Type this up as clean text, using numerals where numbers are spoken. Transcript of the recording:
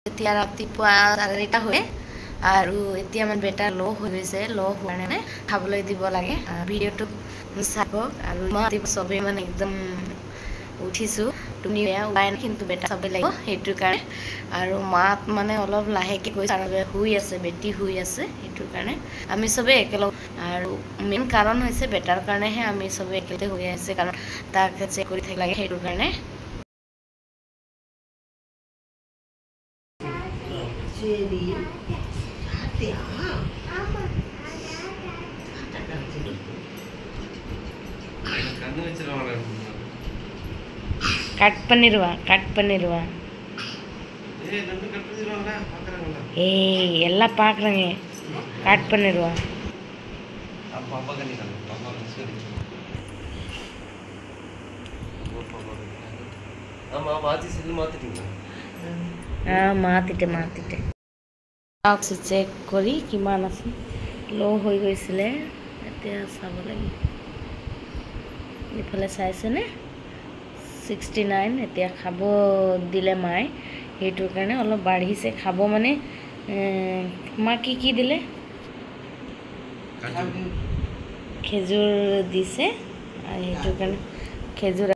এতিয়া ৰাতিপুৱা 4:30 হয় আৰু এতিয়া মানে বেটাৰ ল' হৈ গৈছে। ল' হোৱাৰ কাৰণে খাবলৈ দিব লাগে। ভিডিঅ'টো চাব আৰু মই চবেই মানে একদম উঠিছোঁ। তুমি বেয়া উপায় নাই, কিন্তু বেটা চাবই লাগিব সেইটোৰ কাৰণে। আৰু মাত মানে অলপ লাহেকৈ গৈছে আৰু শুই আছে, বেটি শুই আছে, সেইটোৰ কাৰণে আমি চবেই একেলগ। আৰু মেইন কাৰণ হৈছে বেটাৰ কাৰণেহে আমি চবেই একেলগে শুই আছে, কাৰণ তাক চেক কৰি থাকিব লাগে, সেইটোৰ কাৰণে। ಕಟ್ பண்ணிடுவா ஏய் எல்லாம் பார்க்குறேங்க. கட் பண்ணிடுவா. মাতিতে চেক কৰি কিমান আছে। ল' হৈ গৈছিলে, এতিয়া চাব লাগিব। এইফালে চাইছেনে 69। এতিয়া খাব দিলে মায়ে, সেইটোৰ কাৰণে অলপ বাঢ়িছে। খাব মানে মা কি দিলে? খেজুৰ দিছে, আৰু সেইটোৰ কাৰণে খেজুৰ